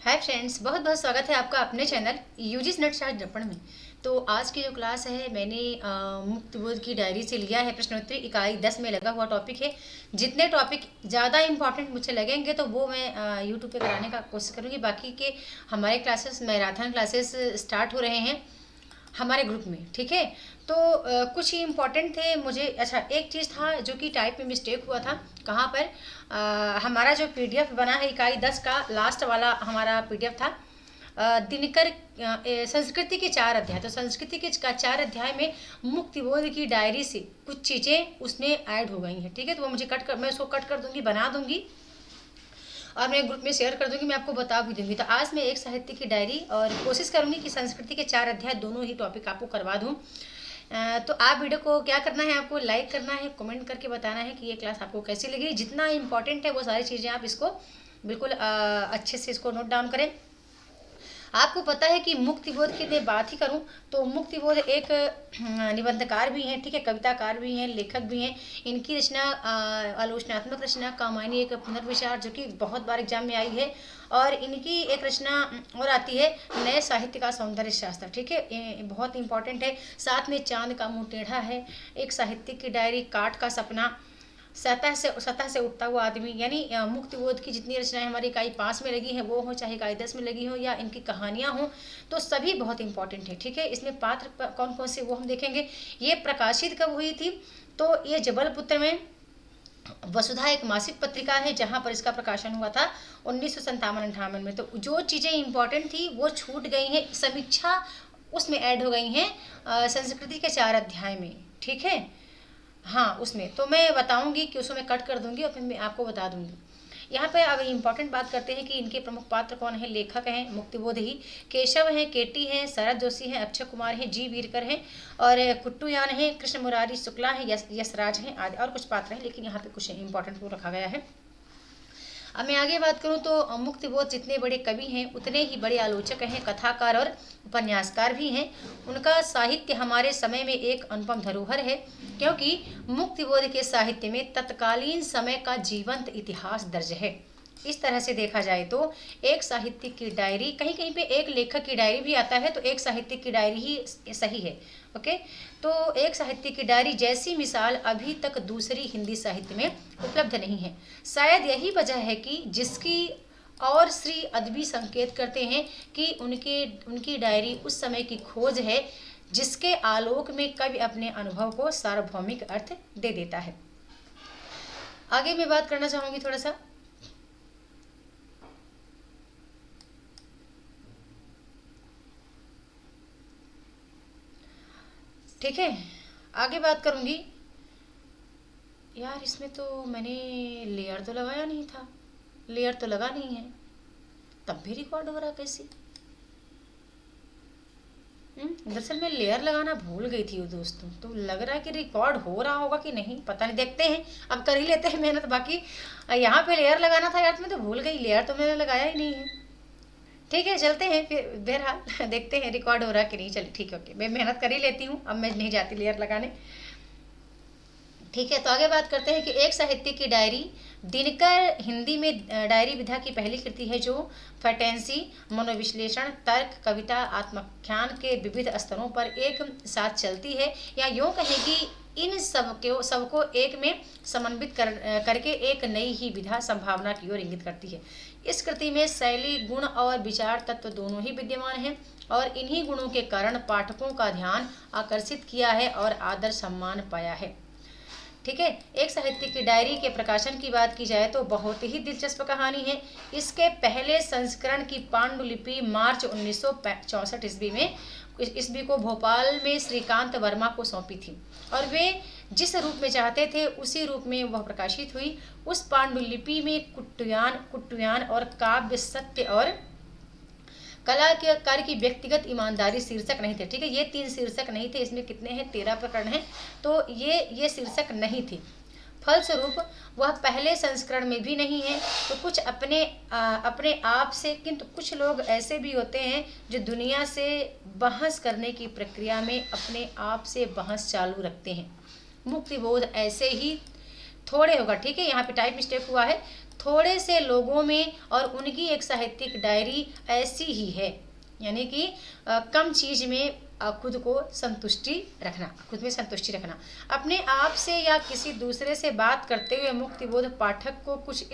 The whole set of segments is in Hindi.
हाय फ्रेंड्स, बहुत बहुत स्वागत है आपका अपने चैनल यूजीस नेट शायद दर्पण में। तो आज की जो क्लास है मैंने मुक्त बोध की डायरी से लिया है। प्रश्नोत्तरी इकाई 10 में लगा हुआ टॉपिक है। जितने टॉपिक ज़्यादा इंपॉर्टेंट मुझे लगेंगे तो वो मैं यूट्यूब पे कराने का कोशिश करूँगी। बाकी के हमारे क्लासेस मैराथन क्लासेस स्टार्ट हो रहे हैं हमारे ग्रुप में, ठीक है। तो कुछ ही इम्पोर्टेंट थे मुझे। अच्छा, एक चीज़ था जो कि टाइप में मिस्टेक हुआ था। कहाँ पर हमारा जो पीडीएफ बना है इकाई 10 का लास्ट वाला हमारा पीडीएफ था दिनकर संस्कृति के 4 अध्याय। तो संस्कृति के 4 अध्याय में मुक्तिबोध की डायरी से कुछ चीज़ें उसमें ऐड हो गई हैं, ठीक है। तो वो मुझे मैं उसको कट कर दूंगी, बना दूंगी और मैं ग्रुप में शेयर कर दूंगी, मैं आपको बता भी दूंगी। तो आज मैं एक साहित्य की डायरी और कोशिश करूंगी कि संस्कृति के 4 अध्याय दोनों ही टॉपिक आपको करवा दूं। तो आप वीडियो को क्या करना है, आपको लाइक करना है, कमेंट करके बताना है कि ये क्लास आपको कैसी लगी। जितना इंपॉर्टेंट है वो सारी चीज़ें आप इसको बिल्कुल अच्छे से इसको नोट डाउन करें। आपको पता है कि मुक्तिबोध की मैं बात ही करूं तो मुक्तिबोध एक निबंधकार भी हैं, ठीक है, कविताकार भी हैं, लेखक भी हैं। इनकी रचना आलोचनात्मक रचना कामायनी एक पुनर्विचार जो कि बहुत बार एग्जाम में आई है। और इनकी एक रचना और आती है नए साहित्य का सौंदर्य शास्त्र, ठीक है, ये बहुत इंपॉर्टेंट है। साथ में चांद का मुंह टेढ़ा है, एक साहित्यिक की डायरी, काट का सपना, सतह से उठता हुआ आदमी। यानी मुक्तिबोध की जितनी रचनाएं हमारी इकाई 5 में लगी हैं वो हो, चाहे इकाई 10 में लगी हो या इनकी कहानियां हों, तो सभी बहुत इंपॉर्टेंट है, ठीक है। इसमें पात्र कौन कौन से वो हम देखेंगे। ये प्रकाशित कब हुई थी, तो ये जबलपुत्र में वसुधा एक मासिक पत्रिका है जहां पर इसका प्रकाशन हुआ था 1957-58 में। तो जो चीज़ें इंपॉर्टेंट थी वो छूट गई हैं, समीक्षा उसमें ऐड हो गई हैं संस्कृति के 4 अध्याय में, ठीक है। हाँ, उसमें तो मैं बताऊंगी कि उसको मैं कट कर दूंगी और फिर मैं आपको बता दूंगी। यहाँ पे अब इम्पोर्टेंट बात करते हैं कि इनके प्रमुख पात्र कौन है। लेखक हैं मुक्तिबोध ही, केशव हैं, केटी हैं, शरद जोशी हैं, अक्षय कुमार हैं, जी वीरकर हैं और कुट्टूयान हैं, कृष्ण मुरारी शुक्ला हैं, यशराज हैं आदि और कुछ पात्र हैं, लेकिन यहाँ पे कुछ इंपॉर्टेंट वो रखा गया है। अब मैं आगे बात करूं तो मुक्तिबोध जितने बड़े कवि हैं उतने ही बड़े आलोचक हैं, कथाकार और उपन्यासकार भी हैं। उनका साहित्य हमारे समय में एक अनुपम धरोहर है, क्योंकि मुक्तिबोध के साहित्य में तत्कालीन समय का जीवंत इतिहास दर्ज है। इस तरह से देखा जाए तो एक साहित्यिक की डायरी, कहीं कहीं पे एक लेखक की डायरी भी आता है, तो एक साहित्यिक की डायरी ही सही है, ओके। तो एक साहित्यिक की डायरी जैसी मिसाल अभी तक दूसरी हिंदी साहित्य में उपलब्ध नहीं है। शायद यही वजह है कि जिसकी और श्री अदबी संकेत करते हैं कि उनकी डायरी उस समय की खोज है जिसके आलोक में कवि अपने अनुभव को सार्वभौमिक अर्थ दे देता है। आगे मैं बात करना चाहूंगी थोड़ा सा। ठीक है, आगे बात करूंगी। यार इसमें तो मैंने लेयर तो लगाया नहीं था, लेयर तो लगा नहीं है, तब भी रिकॉर्ड हो रहा कैसे। दरअसल मैं लेयर लगाना भूल गई थी दोस्तों, तो लग रहा है कि रिकॉर्ड हो रहा होगा कि नहीं, पता नहीं, देखते हैं। अब कर ही लेते हैं मेहनत। बाकी यहाँ पे लेयर लगाना था यार, मैं तो भूल गई, लेयर तो मैंने लगाया ही नहीं है। ठीक है, चलते हैं फिर, बहरहाल देखते हैं रिकॉर्ड हो रहा कि नहीं। चलिए ठीक है, ओके, मैं मेहनत कर ही लेती हूँ, अब मैं नहीं जाती लेयर लगाने। ठीक है, तो आगे बात करते हैं कि एक साहित्य की डायरी। दिनकर हिंदी में डायरी विधा की पहली कृति है जो फैटेंसी, मनोविश्लेषण, तर्क, कविता, आत्मख्यान के विविध स्तरों पर एक साथ चलती है, या यूँ कहें कि इन सबको एक में समन्वित करके एक नई ही विधा संभावना की ओर इंगित करती है। इस कृति में शैली, गुण और विचार तत्व दोनों ही विद्यमान हैं और इन्हीं गुणों के कारण पाठकों का ध्यान आकर्षित किया है और आदर सम्मान पाया है। ठीक है, एक साहित्य की डायरी के प्रकाशन की बात की जाए तो बहुत ही दिलचस्प कहानी है। इसके पहले संस्करण की पांडुलिपि मार्च 1964 ईस्वी को भोपाल में श्रीकांत वर्मा को सौंपी थी और वे जिस रूप में चाहते थे उसी रूप में वह प्रकाशित हुई। उस पांडुलिपि में कुट्टुयान और काव्य, सत्य और कलाकार की व्यक्तिगत ईमानदारी शीर्षक नहीं थे, ठीक है। ये 3 शीर्षक नहीं थे, इसमें कितने हैं, 13 प्रकरण हैं, तो ये शीर्षक नहीं थी। फलस्वरूप वह पहले संस्करण में भी नहीं है। तो कुछ अपने आप से, किंतु कुछ लोग ऐसे भी होते हैं जो दुनिया से बहस करने की प्रक्रिया में अपने आप से बहस चालू रखते हैं। मुक्तिबोध ऐसे ही थोड़े होगा, ठीक है, यहाँ पे टाइप मिस्टेक हुआ है, थोड़े से लोगों में और उनकी एक साहित्यिक डायरी ऐसी ही है। यानी कि कम चीज में खुद को संतुष्टि रखना, खुद में संतुष्टि रखना। अपने आप से या किसी दूसरे से बात करते हुए मुक्तिबोध पाठक को कुछ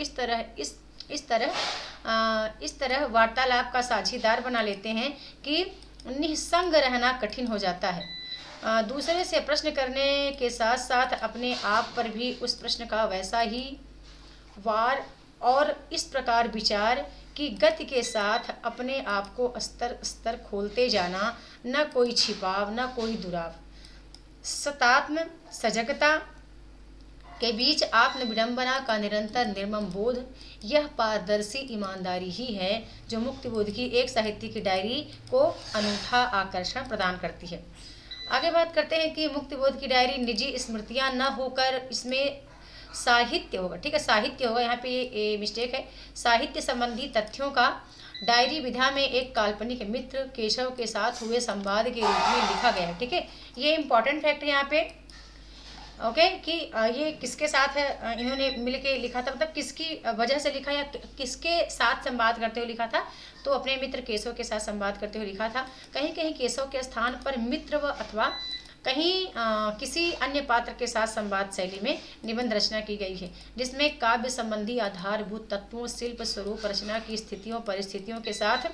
इस तरह वार्तालाप का साझीदार बना लेते हैं कि निसंग रहना कठिन हो जाता है। दूसरे से प्रश्न करने के साथ साथ अपने आप पर भी उस प्रश्न का वैसा ही वार और इस प्रकार विचार की गति के साथ अपने आप को स्तर स्तर खोलते जाना, न कोई छिपाव न कोई दुराव, सतात्म सजगता के बीच आत्म विडंबना का निरंतर निर्मम बोध, यह पारदर्शी ईमानदारी ही है जो मुक्तिबोध की एक साहित्य की डायरी को अनूठा आकर्षण प्रदान करती है। आगे बात करते हैं कि मुक्तिबोध की डायरी निजी स्मृतियां न होकर इसमें साहित्य होगा। ठीक है, साहित्य होगा, यहाँ पे ये मिस्टेक है। साहित्य संबंधी तथ्यों का डायरी विधा में एक काल्पनिक मित्र केशव के साथ हुए संवाद के रूप में लिखा गया है। ठीक है, ये इंपॉर्टेंट फैक्ट है यहाँ पे। ओके, कि ये किसके साथ है, इन्होंने मिलके लिखा था, मतलब किसकी वजह से लिखा या किसके साथ संवाद करते हुए लिखा था, तो अपने मित्र केशव के साथ संवाद करते हुए लिखा था। कहीं कहीं केशव के स्थान पर मित्र व अथवा कहीं किसी अन्य पात्र के साथ संवाद शैली में निबंध रचना की गई है, जिसमें काव्य संबंधी आधारभूत तत्वों, शिल्प स्वरूप रचना की स्थितियों परिस्थितियों के साथ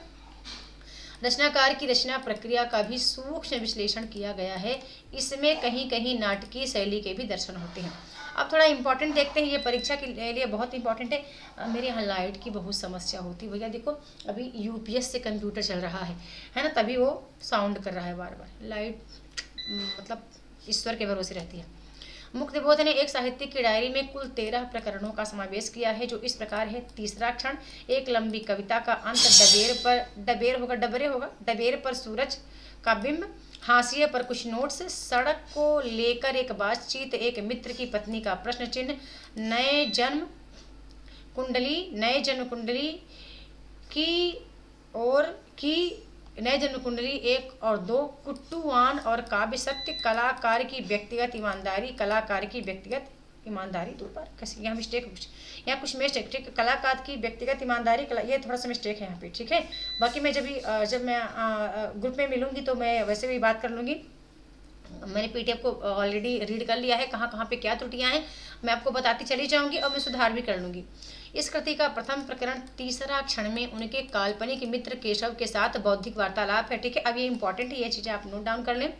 रचनाकार की रचना प्रक्रिया का भी सूक्ष्म विश्लेषण किया गया है। इसमें कहीं कहीं नाटकीय शैली के भी दर्शन होते हैं। अब थोड़ा इंपॉर्टेंट देखते हैं, ये परीक्षा के लिए बहुत इंपॉर्टेंट है। मेरे यहाँ लाइट की बहुत समस्या होती है भैया। देखो अभी यूपीएस से कंप्यूटर चल रहा है ना, तभी वो साउंड कर रहा है बार बार। लाइट मतलब ईश्वर के भरोसे रहती है। मुक्तिबोध ने एक साहित्यिक की डायरी में कुल 13 प्रकरणों का समावेश किया है, जो इस प्रकार है। तीसरा क्षण, एक लंबी कविता का अंत, डबेर पर सूरज का बिंब, हाशिए पर कुछ नोट्स, सड़क को लेकर एक बातचीत, एक मित्र की पत्नी का प्रश्न चिन्ह, नए जन्म कुंडली नए जन्म कुंडली 1 और 2, कुट्टूवान और काव्य सत्य, कलाकार की व्यक्तिगत ईमानदारी 2 बार कैसे यहाँ मिस्टेक, यहाँ कुछ मिस्टेक। ठीक है, कलाकार की व्यक्तिगत ईमानदारी, ये थोड़ा सा मिस्टेक है यहाँ पे। ठीक है, बाकी मैं जब मैं ग्रुप में मिलूंगी तो मैं वैसे भी बात कर लूँगी। मैंने पीडीएफ को ऑलरेडी रीड कर लिया है, कहाँ कहाँ पे क्या त्रुटियां हैं मैं आपको बताती चली जाऊंगी और मैं सुधार भी कर लूँगी। इस कृति का प्रथम प्रकरण तीसरा क्षण में उनके काल्पनिक मित्र केशव के साथ बौद्धिक वार्तालाप है। ठीक है, अब ये इंपॉर्टेंट है, ये चीज़ें आप नोट डाउन कर लें।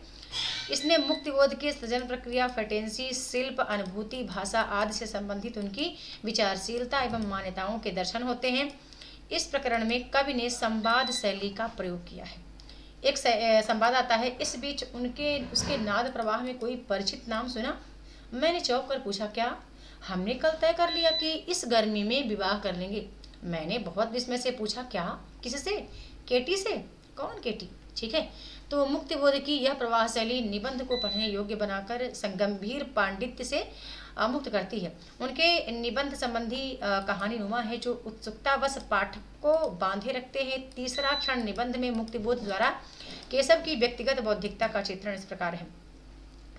इसने मुक्तिबोध की सृजन प्रक्रिया, फटेंसी, शिल्प, अनुभूति, भाषा आदि से संबंधित उनकी विचारशीलता एवं मान्यताओं के दर्शन होते हैं। इस प्रकरण में कवि ने संवाद शैली का प्रयोग किया है। एक संवाद आता है, इस बीच उसके नाद प्रवाह में कोई परिचित नाम सुना। मैंने चौंक कर पूछा, क्या हमने कल तय कर लिया कि इस गर्मी में विवाह कर लेंगे? मैंने बहुत विस्मय से पूछा, क्या, किससे? केटी से? कौन केटी? ठीक है, तो मुक्तिबोध की यह प्रवाह शैली निबंध को पढ़ने योग्य बनाकर गंभीर पांडित्य से मुक्त करती है। उनके निबंध संबंधी कहानी नुमा है, जो उत्सुकतावश पाठक को बांधे रखते हैं। तीसरा क्षण निबंध में मुक्तिबोध द्वारा केशव की व्यक्तिगत बौद्धिकता का चित्रण इस प्रकार है।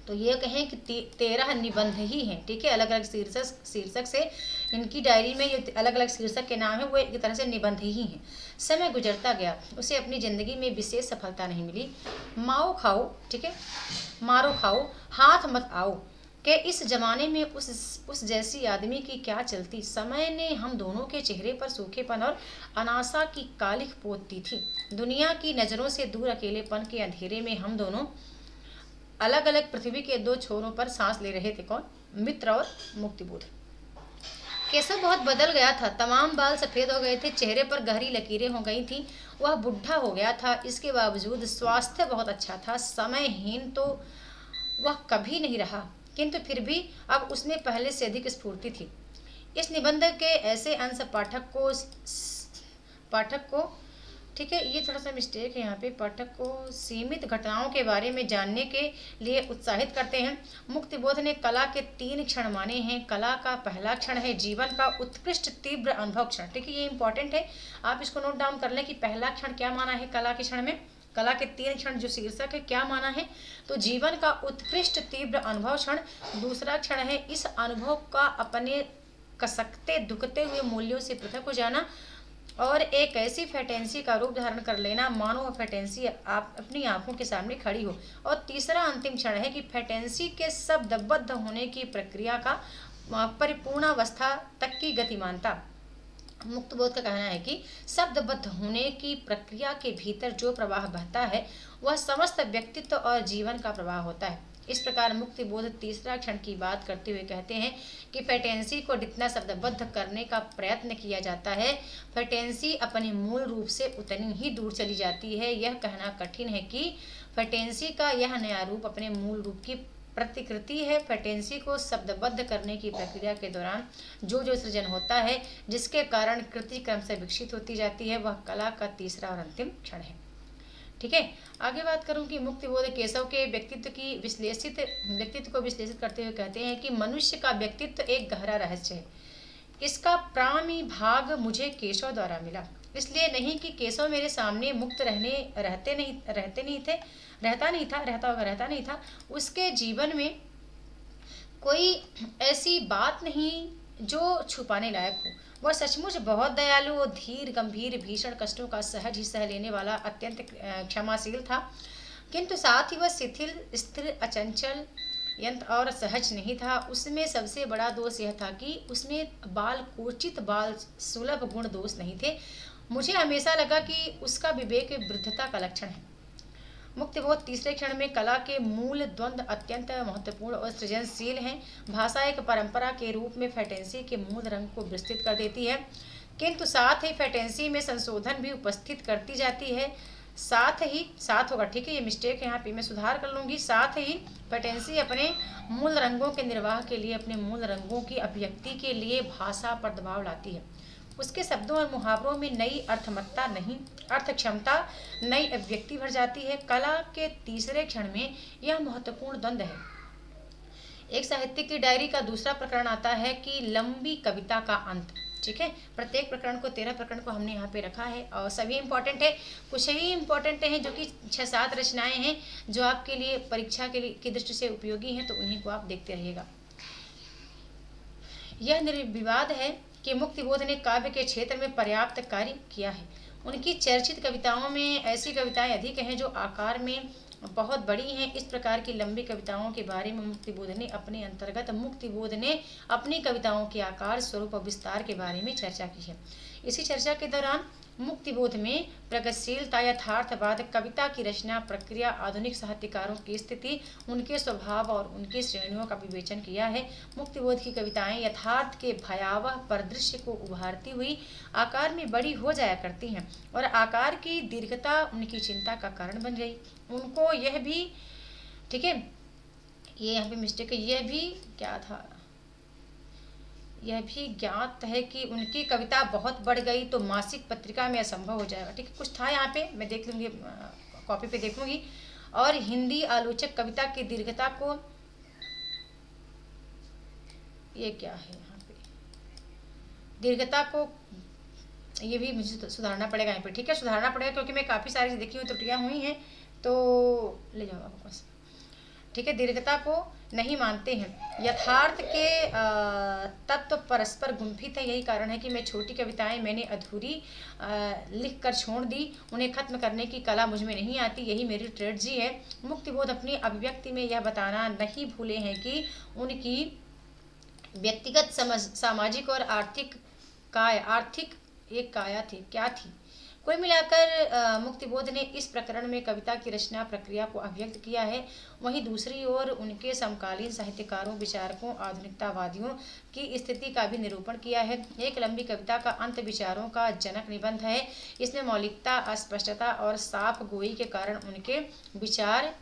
तो ये कहें कि 13 निबंध ही हैं। ठीक है, अलग अलग शीर्षक से इनकी डायरी में ये अलग अलग शीर्षक के नाम है, वो एक तरह से निबंध ही हैं। समय गुजरता गया, उसे अपनी जिंदगी में विशेष सफलता नहीं मिली। माओ खाओ, ठीक है, मारो खाओ, हाथ मत आओ के इस जमाने में उस जैसी आदमी की क्या चलती। समय ने हम दोनों के चेहरे पर सूखेपन और अनाशा की कालिख पोत दी थी। दुनिया की नज़रों से दूर अकेलेपन के अंधेरे में हम दोनों अलग अलग पृथ्वी के 2 छोरों पर सांस ले रहे थे। कौन? मित्र और मुक्तिबोध। केशव बहुत बदल गया था, तमाम बाल सफ़ेद हो गए थे, चेहरे पर गहरी लकीरें हो गई थी। वह बुढ़ा हो गया था, इसके बावजूद स्वास्थ्य बहुत अच्छा था। समयहीन तो वह कभी नहीं रहा, किंतु फिर भी अब उसमें पहले से अधिक स्फूर्ति थी। इस निबंध के ऐसे अंश पाठक को ठीक है, ये थोड़ा सा मिस्टेक है यहाँ पे, पाठक को सीमित घटनाओं के बारे में जानने के लिए उत्साहित करते हैं। मुक्तिबोध ने कला के 3 क्षण माने हैं। कला का पहला क्षण है जीवन का उत्कृष्ट तीव्र अनुभव क्षण। ठीक है, ये इंपॉर्टेंट है, आप इसको नोट डाउन कर लें कि पहला क्षण क्या माना है कला के क्षण में। कला के 3 क्षण जो शीर्षक है क्या माना है, तो जीवन का उत्कृष्ट तीव्र अनुभव क्षण। दूसरा क्षण है इस अनुभव का अपने कसकते दुखते हुए मूल्यों से पृथक हो जाना और एक ऐसी फेटेंसी का रूप धारण कर लेना मानो वह फेटेंसी आप अपनी आंखों के सामने खड़ी हो। और तीसरा अंतिम क्षण है कि फेटेंसी के शब्दबद्ध होने की प्रक्रिया का परिपूर्ण अवस्था तक की गतिमानता। मुक्त बोध का कहना है कि शब्दबद्ध होने की प्रक्रिया के भीतर जो प्रवाह बहता है वह समस्त व्यक्तित्व और जीवन का प्रवाह होता है। इस प्रकार मुक्ति बोध तीसरा क्षण की बात करते हुए कहते हैं कि फेटेंसी को जितना शब्दबद्ध करने का प्रयत्न किया जाता है, फेटेंसी अपने मूल रूप से उतनी ही दूर चली जाती है। यह कहना कठिन है कि फेटेंसी का यह नया रूप अपने मूल रूप की प्रतिकृति है। फेटेंसी को शब्दबद्ध करने की प्रक्रिया के दौरान जो सृजन होता है, जिसके कारण कृति क्रम से विकसित होती जाती है, वह कला का तीसरा और अंतिम क्षण है। ठीक है, आगे बात करूं कि मुक्ति बोध केशव के व्यक्तित्व को विश्लेषित करते हुए कहते हैं कि मनुष्य का व्यक्तित्व एक गहरा रहस्य है। इसका प्राणी भाग मुझे केशव द्वारा मिला, इसलिए नहीं कि केशव मेरे सामने मुक्त रहता नहीं था। उसके जीवन में कोई ऐसी बात नहीं जो छुपाने लायक हो। वह सचमुच बहुत दयालु और धीर गंभीर भीषण कष्टों का सहज ही सह लेने वाला अत्यंत क्षमाशील था, किंतु साथ ही वह शिथिल स्थिर अचंचल यंत्र और सहज नहीं था। उसमें सबसे बड़ा दोष यह था कि उसमें बाल सुलभ गुण दोष नहीं थे। मुझे हमेशा लगा कि उसका विवेक वृद्धता का लक्षण है। मुक्तिबोध तीसरे क्षण में कला के मूल द्वंद्व अत्यंत महत्वपूर्ण और सृजनशील हैं। भाषा एक परंपरा के रूप में फेटेंसी के मूल रंग को विस्तृत कर देती है, किंतु साथ ही फेटेंसी में संशोधन भी उपस्थित करती जाती है। साथ होगा, ठीक है, ये मिस्टेक है, यहाँ पे मैं सुधार कर लूँगी। साथ ही फेटेंसी अपने मूल रंगों के निर्वाह के लिए, अपने मूल रंगों की अभिव्यक्ति के लिए भाषा पर दबाव लाती है। उसके शब्दों और मुहावरों में नई अर्थमत्ता नहीं, अर्थ क्षमता, नई अभिव्यक्ति भर जाती है। कला के तीसरे क्षण में यह महत्वपूर्ण द्वंद्व है। एक साहित्यिक की डायरी का दूसरा प्रकरण आता है कि लंबी कविता का अंत। ठीक है, प्रत्येक प्रकरण को 13 प्रकरण को हमने यहाँ पे रखा है और सभी इम्पोर्टेंट है। कुछ ही इम्पोर्टेंट हैं जो कि 6-7 रचनाएं हैं जो आपके लिए परीक्षा के लिए की दृष्टि से उपयोगी हैं, तो उन्हीं को आप देखते रहिएगा। यह निर्विवाद है कि मुक्तिबोध ने काव्य के क्षेत्र में पर्याप्त कार्य किया है। उनकी चर्चित कविताओं में ऐसी कविताएं अधिक हैं जो आकार में बहुत बड़ी हैं। इस प्रकार की लंबी कविताओं के बारे में मुक्तिबोध ने अपनी कविताओं के आकार, स्वरूप और विस्तार के बारे में चर्चा की है। इसी चर्चा के दौरान मुक्तिबोध में प्रगतिशीलता, यथार्थवाद, कविता की रचना प्रक्रिया, आधुनिक साहित्यकारों की स्थिति, उनके स्वभाव और उनकी श्रेणियों का विवेचन किया है। मुक्तिबोध की कविताएं यथार्थ के भयावह परिदृश्य को उभारती हुई आकार में बड़ी हो जाया करती हैं और आकार की दीर्घता उनकी चिंता का कारण बन गई। उनको यह भी, ठीक है, ये यहाँ पे मिस्टेक है, यह भी क्या था, यह भी ज्ञात है कि उनकी कविता बहुत बढ़ गई तो मासिक पत्रिका में असंभव हो जाएगा। ठीक है, कुछ था यहाँ पे, मैं देख लूँगी, कॉपी पे देख लूँगी। और हिंदी आलोचक कविता की दीर्घता को, ये क्या है यहाँ पे, दीर्घता को, ये भी मुझे सुधारना पड़ेगा यहाँ पे। ठीक है, सुधारना पड़ेगा क्योंकि मैं काफ़ी सारी देखी हुई त्रुटियाँ हुई हैं, तो ले जाओ आप बस। ठीक है, दीर्घता को नहीं मानते हैं। यथार्थ के तत्व परस्पर गुंफित है। यही कारण है कि मैं छोटी कविताएं मैंने अधूरी लिख कर छोड़ दी। उन्हें खत्म करने की कला मुझ में नहीं आती, यही मेरी ट्रेजेडी है। मुक्तिबोध अपनी अभिव्यक्ति में यह बताना नहीं भूले हैं कि उनकी व्यक्तिगत सामाजिक और आर्थिक एक काया थी, क्या थी। कुल मिलाकर मुक्तिबोध ने इस प्रकरण में कविता की रचना प्रक्रिया को अभिव्यक्त किया है। वहीं दूसरी ओर उनके समकालीन साहित्यकारों, विचारकों, आधुनिकतावादियों की स्थिति का भी निरूपण किया है। एक लंबी कविता का अंत विचारों का जनक निबंध है। इसमें मौलिकता, अस्पष्टता और साफ गोई के कारण उनके विचार,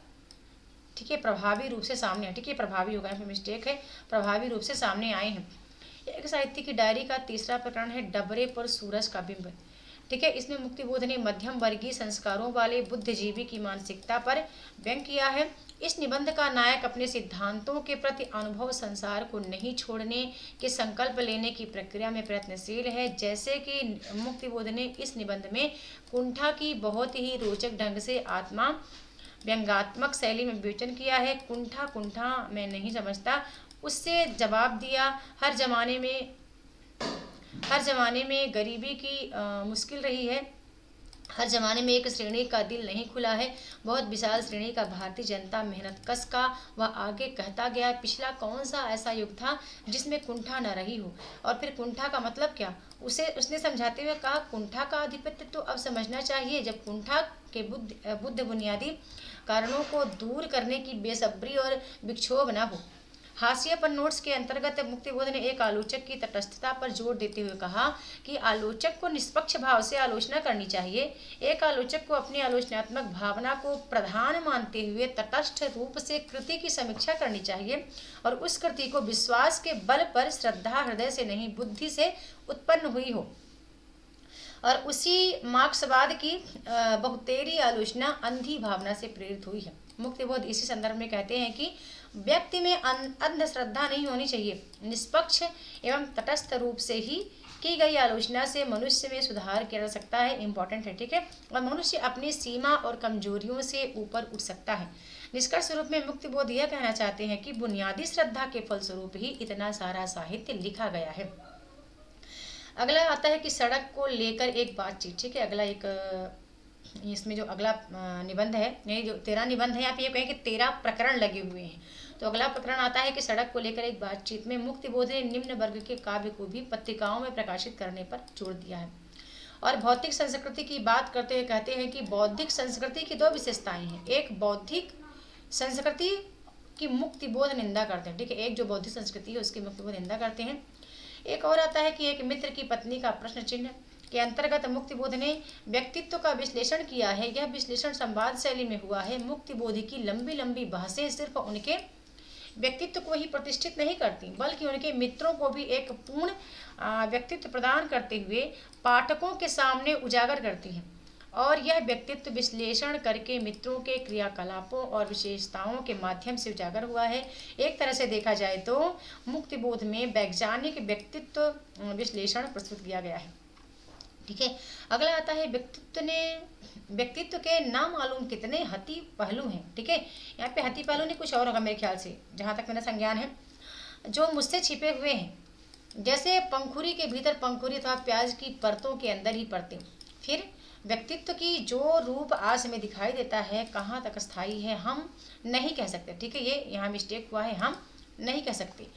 ठीक है, प्रभावी रूप से सामने आए। ठीक है, प्रभावी होगा, यहाँ पे मिस्टेक है, प्रभावी रूप से सामने आए हैं। एक साहित्य की डायरी का तीसरा प्रकरण है डबरे पर सूरज का बिंब। ठीक है, इसमें मुक्तिबोध ने मध्यम वर्गीय संस्कारों वाले बुद्धिजीवी की मानसिकता पर व्यंग किया है। इस निबंध का नायक अपने सिद्धांतों के प्रति अनुभव संसार को नहीं छोड़ने के संकल्प लेने की प्रक्रिया में प्रयत्नशील है। जैसे कि मुक्तिबोध ने इस निबंध में कुंठा की बहुत ही रोचक ढंग से आत्मा व्यंग्यात्मक शैली में विवेचन किया है। कुंठा मैं नहीं समझता, उससे जवाब दिया, हर जमाने में हर जमाने में गरीबी की मुश्किल रही है। हर जमाने में एक श्रेणी का दिल नहीं खुला है, बहुत विशाल श्रेणी का भारतीय जनता मेहनत कस का। वह आगे कहता गया, पिछला कौन सा ऐसा युग था जिसमें कुंठा न रही हो। और फिर कुंठा का मतलब क्या, उसे उसने समझाते हुए कहा, कुंठा का आधिपत्य तो अब समझना चाहिए, जब कुंठा के बुद्ध बुनियादी कारणों को दूर करने की बेसब्री और विक्षोभ न हो। हाशिए पर नोट्स के अंतर्गत मुक्तिबोध ने एक आलोचक की तटस्थता पर जोर देते हुए कहा कि आलोचक को निष्पक्ष भाव से आलोचना करनी चाहिए। एक आलोचक को अपनी आलोचनात्मक भावना को प्रधान मानते हुए तटस्थ रूप से कृति की समीक्षा करनी चाहिए और उस कृति को विश्वास के बल पर श्रद्धा हृदय से नहीं बुद्धि से उत्पन्न हुई हो। और उसी मार्क्सवाद की बहुतेरी आलोचना अंधी भावना से प्रेरित हुई है। मुक्तिबोध इसी संदर्भ में कहते हैं कि व्यक्ति में अंधश्रद्धा नहीं होनी चाहिए, निष्पक्ष एवं तटस्थ रूप से ही की गई आलोचना से मनुष्य में सुधार किया जा सकता है। इंपॉर्टेंट है, ठीक है। और मनुष्य अपनी सीमा और कमजोरियों से ऊपर उठ सकता है। निष्कर्ष रूप में मुक्तिबोध यह कहना चाहते हैं कि बुनियादी श्रद्धा के फलस्वरूप ही इतना सारा साहित्य लिखा गया है। अगला आता है कि सड़क को लेकर एक बातचीत, ठीक है। अगला एक इसमें जो अगला निबंध है, ये जो 13 निबंध है, आप ये कहें कि 13 प्रकरण लगे हुए हैं। तो अगला प्रकरण आता है कि सड़क को लेकर एक बातचीत में मुक्तिबोध ने निम्न वर्ग के काव्य को भी पत्रिकाओं में प्रकाशित करने पर जोर दिया है। और भौतिक संस्कृति की बात करते हुए कहते हैं कि बौद्धिक संस्कृति की दो विशेषताएं हैं। एक बौद्धिक संस्कृति की मुक्तिबोध निंदा करते हैं, ठीक है। एक जो बौद्धिक संस्कृति है उसकी मुक्तिबोध निंदा करते हैं। एक और आता है कि एक मित्र की पत्नी का प्रश्न चिन्ह के अंतर्गत मुक्तिबोध ने व्यक्तित्व का विश्लेषण किया है। यह विश्लेषण संवाद शैली में हुआ है। मुक्तिबोध की लंबी लंबी बहसें सिर्फ उनके व्यक्तित्व को ही प्रतिष्ठित नहीं करती, बल्कि उनके मित्रों को भी एक पूर्ण व्यक्तित्व प्रदान करते हुए पाठकों के सामने उजागर करती हैं। और यह व्यक्तित्व विश्लेषण करके मित्रों के क्रियाकलापों और विशेषताओं के माध्यम से उजागर हुआ है। एक तरह से देखा जाए तो मुक्तिबोध में वैज्ञानिक व्यक्तित्व विश्लेषण प्रस्तुत किया गया है, ठीक है। अगला आता है व्यक्तित्व के ना मालूम कितने हती पहलू हैं, ठीक है। यहाँ पे हती पहलू नहीं, कुछ और होगा मेरे ख्याल से, जहाँ तक मेरा संज्ञान है, जो मुझसे छिपे हुए हैं। जैसे पंखुड़ी के भीतर पंखुड़ी अथवा प्याज की परतों के अंदर ही परतें। फिर व्यक्तित्व की जो रूप आज हमें दिखाई देता है कहाँ तक स्थायी है हम नहीं कह सकते, ठीक है। ये यहाँ मिस्टेक हुआ है, हम नहीं कह सकते।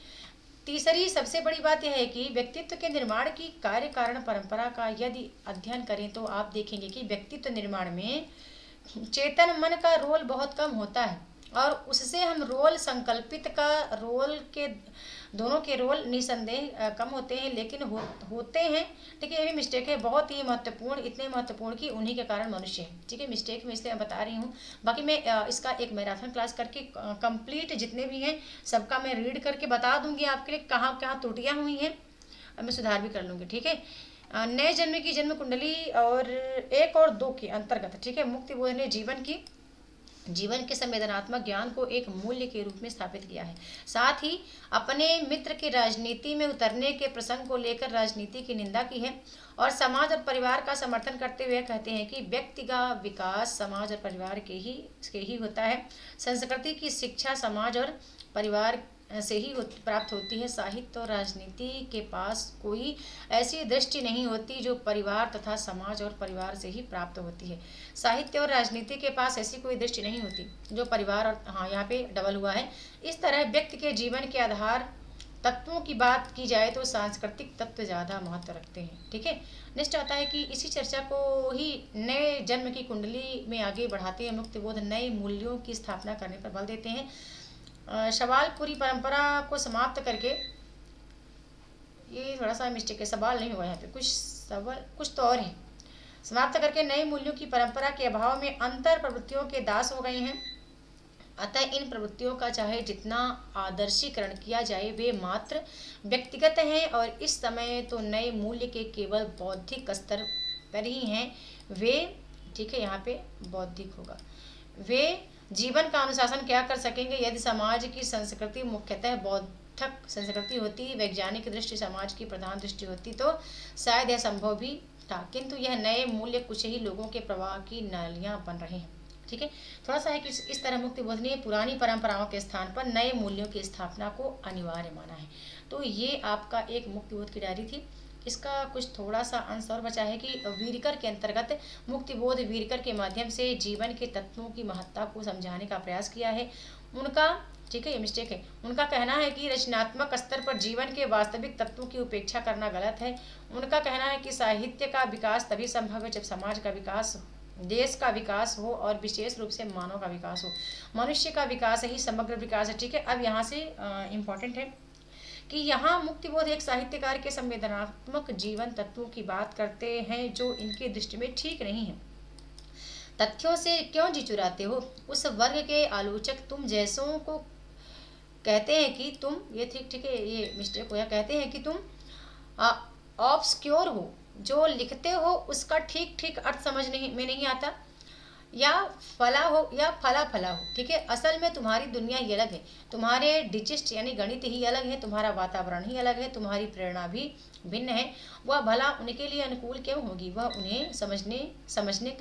तीसरी सबसे बड़ी बात यह है कि व्यक्तित्व के निर्माण की कार्य कारण परंपरा का यदि अध्ययन करें तो आप देखेंगे कि व्यक्तित्व निर्माण में चेतन मन का रोल बहुत कम होता है और उससे हम रोल संकल्पित का रोल के दोनों के रोल निसंदेह कम होते हैं, लेकिन होते हैं, ठीक है। ये भी मिस्टेक है, बहुत ही महत्वपूर्ण, इतने महत्वपूर्ण कि उन्हीं के कारण मनुष्य है, ठीक है। मिस्टेक मैं इसलिए बता रही हूँ। बाकी मैं इसका एक मैराथन क्लास करके कंप्लीट जितने भी हैं सबका मैं रीड करके बता दूंगी आपके लिए, कहाँ कहाँ त्रुटियाँ हुई हैं मैं सुधार भी कर लूँगी, ठीक है। नए जन्म की जन्म कुंडली और 1 और 2 के अंतर्गत, ठीक है, मुक्तिबोध ने जीवन के संवेदनात्मक ज्ञान को एक मूल्य के रूप में स्थापित किया है। साथ ही अपने मित्र के राजनीति में उतरने के प्रसंग को लेकर राजनीति की निंदा की है और समाज और परिवार का समर्थन करते हुए कहते हैं कि व्यक्ति का विकास समाज और परिवार के ही होता है। संस्कृति की शिक्षा समाज और परिवार से ही प्राप्त होती है। साहित्य और राजनीति के पास कोई ऐसी दृष्टि नहीं होती जो परिवार तथा समाज और परिवार से ही प्राप्त होती है। साहित्य और राजनीति के पास ऐसी कोई दृष्टि नहीं होती जो परिवार और, हाँ यहाँ पे डबल हुआ है। इस तरह व्यक्ति के जीवन के आधार तत्वों की बात की जाए तो सांस्कृतिक तत्व ज़्यादा महत्व रखते हैं, ठीक है। नेक्स्ट आता है कि इसी चर्चा को ही नए जन्म की कुंडली में आगे बढ़ाते हैं। मुक्तिबोध नए मूल्यों की स्थापना करने पर बल देते हैं। सवाल पूरी परंपरा को समाप्त करके, ये थोड़ा सा मिस्टेक है, सवाल नहीं हुआ यहाँ पे, कुछ तो और है। समाप्त करके नए मूल्यों की परंपरा के अभाव में अंतर प्रवृत्तियों के दास हो गए हैं। अतः इन प्रवृत्तियों का चाहे जितना आदर्शीकरण किया जाए वे मात्र व्यक्तिगत हैं और इस समय तो नए मूल्य के केवल बौद्धिक स्तर पर ही हैं वे, ठीक है। यहाँ पे बौद्धिक होगा। वे जीवन का अनुशासन क्या कर सकेंगे यदि समाज की संस्कृति मुख्यतः बौद्धिक संस्कृति होती, वैज्ञानिक दृष्टि समाज की प्रधान दृष्टि होती तो शायद यह संभव भी था, किंतु यह नए मूल्य कुछ ही लोगों के प्रवाह की नालियां बन रहे हैं, ठीक है। थोड़ा सा है कि इस तरह मुक्तिबोध ने पुरानी परंपराओं के स्थान पर नए मूल्यों की स्थापना को अनिवार्य माना है। तो ये आपका एक मुक्तिबोध की डायरी थी। इसका कुछ थोड़ा सा अंश और बचा है कि वीरकर के अंतर्गत मुक्तिबोध वीरकर के माध्यम से जीवन के तत्वों की महत्ता को समझाने का प्रयास किया है। उनका, ठीक है, ये मिस्टेक है, उनका कहना है कि रचनात्मक स्तर पर जीवन के वास्तविक तत्वों की उपेक्षा करना गलत है। उनका कहना है कि साहित्य का विकास तभी संभव है जब समाज का विकास, देश का विकास हो और विशेष रूप से मानव का विकास हो। मनुष्य का विकास ही समग्र विकास है। ठीक है, अब यहाँ से इम्पोर्टेंट है कि यहाँ मुक्तिबोध एक साहित्यकार के संवेदनात्मक जीवन तत्वों की बात करते हैं जो इनकी दृष्टि में ठीक नहीं है। तथ्यों से क्यों जी चुराते हो? उस वर्ग के आलोचक तुम जैसों को कहते हैं कि तुम, ये ठीक ठीक है, ये मिस्टेक हो, या कहते हैं कि तुम ऑब्सक्योर हो, जो लिखते हो उसका ठीक ठीक अर्थ समझ नहीं आता, या फला हो या फला फला हो। ठीक है, असल में तुम्हारी दुनिया ही अलग है, तुम्हारे डिजिस्ट यानी गणित ही अलग है, तुम्हारा वातावरण ही अलग है, तुम्हारी प्रेरणा भी भिन्न है। वह भला उनके लिए अनुकूल क्यों होगी? वह उन्हें समझ में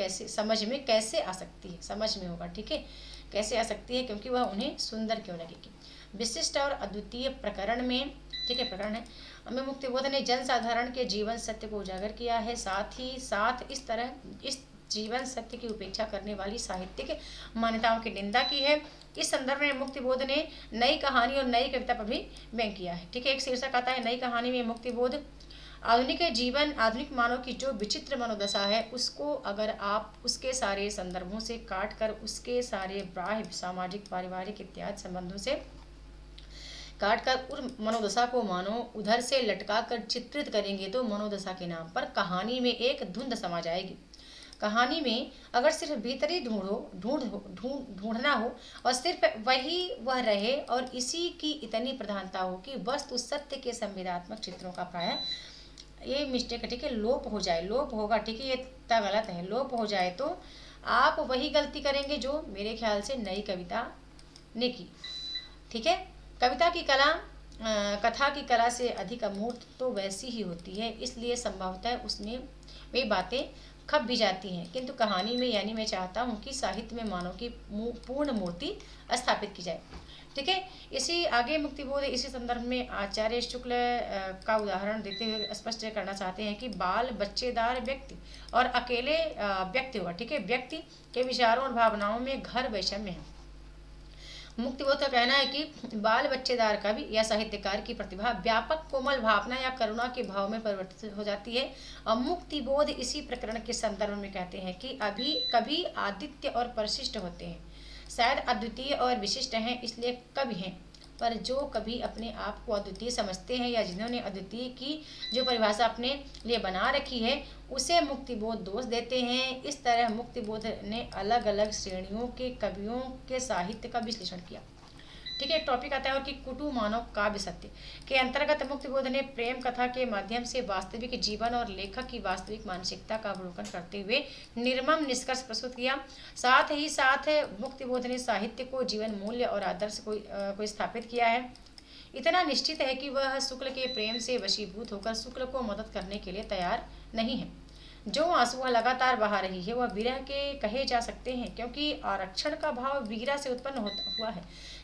कैसे आ सकती है? समझ में होगा, ठीक है, कैसे आ सकती है? क्योंकि वह उन्हें सुंदर क्यों लगेगी। विशिष्ट और अद्वितीय प्रकरण में, ठीक है, प्रकरण है हमें मुक्तिबोध ने जन साधारण के जीवन सत्य को उजागर किया है, साथ ही साथ इस जीवन सत्य की उपेक्षा करने वाली साहित्यिक मान्यताओं की निंदा की है। इस संदर्भ में मुक्तिबोध ने नई कहानी और नई कविता पर भी व्यंग किया है। ठीक है, एक शीर्षक आता है नई कहानी में मुक्तिबोध। आधुनिक जीवन, आधुनिक मानव की जो विचित्र मनोदशा है, उसको अगर आप उसके सारे संदर्भों से काट कर, उसके सारे बाह्य सामाजिक पारिवारिक इत्यादि संबंधों से काट कर उस मनोदशा को मानो उधर से लटका कर चित्रित करेंगे तो मनोदशा के नाम पर कहानी में एक धुंध समा जाएगी। कहानी में अगर सिर्फ भीतरी ढूंढना हो और सिर्फ वही वह रहे और इसी की इतनी प्रधानता हो कि वस्तु सत्य के संवेदनात्मक चित्रों का प्राय, ये मिस्टेक है, ठीक है, लोप हो जाए, लोप होगा, ठीक है, ये इतना गलत है, लोप हो जाए तो आप वही गलती करेंगे जो मेरे ख्याल से नई कविता ने की। ठीक है, कविता की कला कथा की कला से अधिक अमूर्त तो वैसी ही होती है, इसलिए संभवतः उसमें वे बातें खप भी जाती हैं, किंतु कहानी में, यानी मैं चाहता हूँ कि साहित्य में मानव की पूर्ण मूर्ति स्थापित की जाए। ठीक है, इसी आगे मुक्तिबोध इसी संदर्भ में आचार्य शुक्ल का उदाहरण देते हुए स्पष्ट करना चाहते हैं कि बाल बच्चेदार व्यक्ति और अकेले व्यक्ति हुआ, ठीक है, व्यक्ति के विचारों और भावनाओं में घर वैषम्य है। मुक्तिबोध का कहना है कि बाल बच्चेदार कवि या साहित्यकार की प्रतिभा व्यापक कोमल भावना या करुणा के भाव में परिवर्तित हो जाती है। और मुक्तिबोध इसी प्रकरण के संदर्भ में कहते हैं कि अभी कभी आदित्य और परिशिष्ट होते हैं, शायद अद्वितीय और विशिष्ट हैं, इसलिए कवि हैं, पर जो कभी अपने आप को अद्वितीय समझते हैं या जिन्होंने अद्वितीय की जो परिभाषा अपने लिए बना रखी है, उसे मुक्तिबोध दोष देते हैं। इस तरह मुक्तिबोध ने अलग अलग श्रेणियों के कवियों के साहित्य का विश्लेषण किया। ठीक है, टॉपिक आता है और कि कुटु मानव काव्य सत्य के अंतर्गत मुक्तिबोध ने प्रेम कथा के माध्यम से वास्तविक जीवन और लेखक की वास्तविक मानसिकता का अवलोकन करते हुए निर्मम निष्कर्ष प्रस्तुत किया। साथ ही साथ मुक्तिबोध ने साहित्य को जीवन मूल्य और आदर्श को स्थापित किया है। इतना निश्चित है कि वह शुक्ल के प्रेम से वशीभूत होकर शुक्ल को मदद करने के लिए तैयार नहीं है। जो आंसू वह लगातार बहा रही है वह विरह के कहे जा सकते हैं, क्योंकि आरक्षण का भाव वीरा से उत्पन्न हुआ है,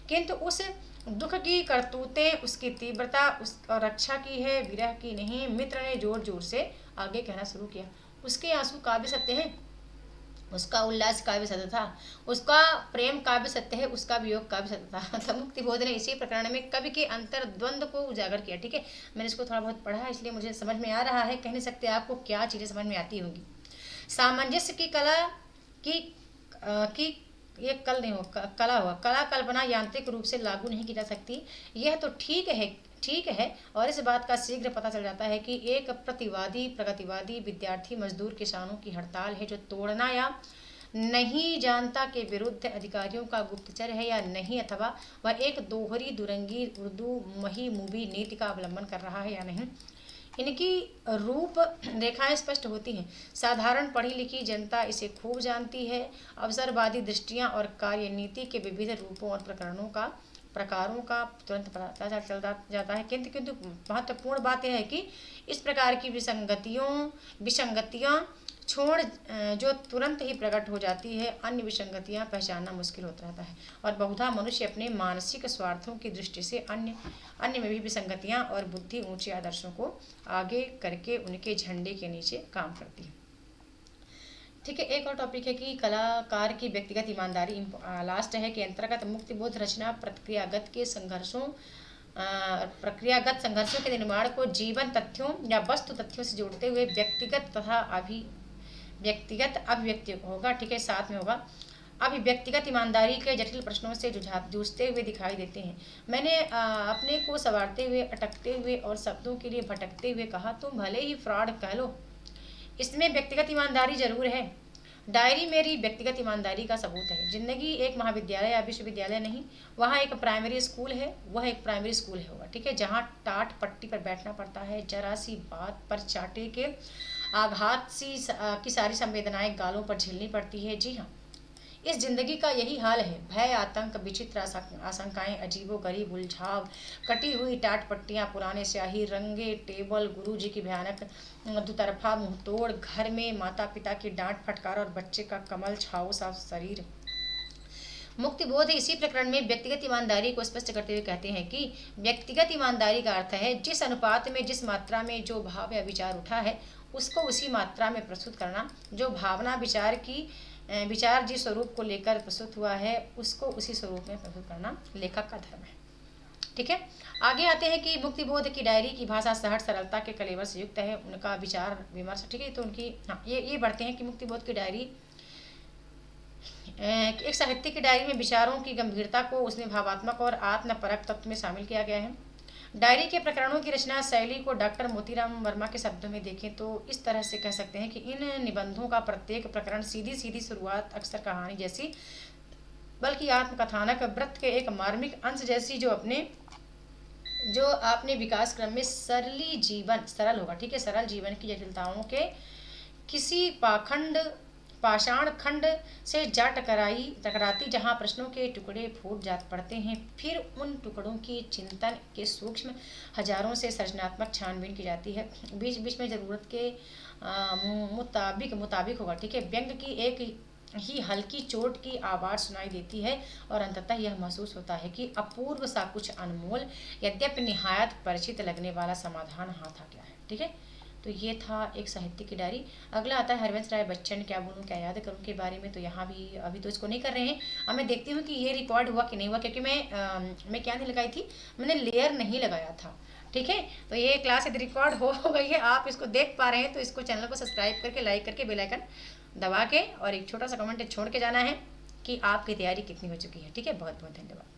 किंतु उस दुख की करतूतें, उसकी तीव्रता उस और रक्षा की है, विरह की नहीं। मित्र ने जोर जोर से आगे कहना शुरू किया, उसके आंसू काव्य सत्य हैं, उसका उल्लास काव्य सत्य था, उसका प्रेम काव्य सत्य है, उसका वियोग काव्य सत्य था। तो मुक्तिबोध ने इसी प्रकरण में कवि के अंतर द्वंद्व को उजागर किया। ठीक है, मैंने इसको थोड़ा बहुत पढ़ा है इसलिए मुझे समझ में आ रहा है, कह नहीं सकते आपको क्या चीज़ें समझ में आती होंगी। सामंजस्य की कला की ये कल नहीं हो कला हुआ, कला कल्पना यांत्रिक रूप से लागू नहीं की जा सकती, यह तो ठीक है। और इस बात का शीघ्र पता चल जाता है कि एक प्रतिवादी प्रगतिवादी विद्यार्थी मजदूर किसानों की हड़ताल है जो तोड़ना या नहीं जानता के विरुद्ध अधिकारियों का गुप्तचर है या नहीं, अथवा वह एक दोहरी दुरंगी उर्दू मही मूवी नीति का अवलंबन कर रहा है या नहीं। इनकी रूप रेखाएं स्पष्ट होती हैं, साधारण पढ़ी लिखी जनता इसे खूब जानती है। अवसरवादी दृष्टियां और कार्यनीति के विविध रूपों और प्रकारों का तुरंत पता चल जाता है, किंतु महत्वपूर्ण बात यह है कि इस प्रकार की विसंगतियां जो तुरंत ही प्रकट हो जाती है, अन्य विसंगतियां पहचानना मुश्किल होता रहता है। और बहुधा मनुष्य अपने मानसिक स्वार्थों की दृष्टि से अन्य में भी विसंगतियां और बुद्धि ऊंचे आदर्शों को आगे करके उनके झंडे के नीचे काम करती है। ठीक है, एक और टॉपिक है कि कलाकार की व्यक्तिगत ईमानदारी। लास्ट है कि अंतर्गत मुक्तिबोध रचना प्रक्रियागत संघर्षों के निर्माण को जीवन तथ्यों या वस्तु तथ्यों से जोड़ते हुए व्यक्तिगत अभिव्यक्ति होगा। ठीक है, साथ में होगा अभिव्यक्तिगत ईमानदारी के जटिल प्रश्नों से जूझते हुए दिखाई देते हैं। मैंने अपने को संवारते हुए, अटकते हुए और शब्दों के लिए भटकते हुए कहा, तुम भले ही फ्रॉड कह लो, इसमें व्यक्तिगत ईमानदारी जरूर है। डायरी मेरी व्यक्तिगत ईमानदारी का सबूत है। जिंदगी एक महाविद्यालय या विश्वविद्यालय नहीं, वहाँ एक प्राइमरी स्कूल है, वह एक प्राइमरी स्कूल है होगा। ठीक है, जहाँ टाट पट्टी पर बैठना पड़ता है, जरा सी बात पर चाटे के आघात की सारी संवेदनाएं गालों पर झेलनी पड़ती है। जी हाँ, इस जिंदगी का यही हाल है। भय, आतंक, विचित्र आशंकाएं, अजीबो गरीब उलझाव, कटी हुई टाट पट्टियां, पुराने स्याही रंगे टेबल, गुरुजी की भयानक दुतरफा मुंहतोड़, घर में माता पिता की डांट फटकार और बच्चे का कमल छाओ सा शरीर। मुक्ति बोध इसी प्रकरण में व्यक्तिगत ईमानदारी को स्पष्ट करते हुए कहते हैं कि व्यक्तिगत ईमानदारी का अर्थ है जिस अनुपात में, जिस मात्रा में जो भाव या विचार उठा है उसको उसी मात्रा में प्रस्तुत करना। जो भावना विचार जिस स्वरूप को लेकर प्रस्तुत हुआ है उसको उसी स्वरूप में प्रस्तुत करना लेखक का धर्म है। ठीक है, आगे आते हैं कि मुक्तिबोध की डायरी की भाषा सहज सरलता के कलेवर से युक्त है, उनका विचार विमर्श। ठीक है, तो उनकी ये बढ़ते हैं कि मुक्तिबोध की डायरी एक साहित्य की डायरी में विचारों की गंभीरता को उसमें भावात्मक और आत्मपरक तत्व में शामिल किया गया है। डायरी के प्रकरणों की रचना शैली को डॉक्टर मोतीराम वर्मा के शब्दों में देखें तो इस तरह से कह सकते हैं कि इन निबंधों का प्रत्येक प्रकरण सीधी सीधी शुरुआत अक्सर कहानी जैसी, बल्कि आत्मकथानक व्रत के एक मार्मिक अंश जैसी, जो आपने विकास क्रम में सरल होगा। ठीक है, सरल जीवन की जटिलताओं के किसी पाषाण खंड से जा टकराती, जहाँ प्रश्नों के टुकड़े फूट जात पड़ते हैं, फिर उन टुकड़ों की चिंतन के सूक्ष्म हजारों से सृजनात्मक छानबीन की जाती है। बीच बीच में जरूरत के मुताबिक होगा। ठीक है, व्यंग की एक ही हल्की चोट की आवाज़ सुनाई देती है और अंततः यह महसूस होता है कि अपूर्व सा कुछ अनमोल, यद्यपि निहायत परिचित लगने वाला समाधान हाथ आ गया है। ठीक है, तो ये था एक साहित्य की डायरी। अगला आता है हरवंश राय बच्चन, क्या बोलूँ क्या याद करूँ के बारे में। तो यहाँ भी अभी तो इसको नहीं कर रहे हैं। अब मैं देखती हूँ कि ये रिकॉर्ड हुआ कि नहीं हुआ, क्योंकि मैं क्या नहीं लगाई थी, मैंने लेयर नहीं लगाया था। ठीक है, तो ये क्लास यदि रिकॉर्ड हो गई है, आप इसको देख पा रहे हैं तो इसको चैनल को सब्सक्राइब करके, लाइक करके, बेल आइकन दबा के और एक छोटा सा कमेंट छोड़ के जाना है कि आपकी तैयारी कितनी हो चुकी है। ठीक है, बहुत बहुत धन्यवाद।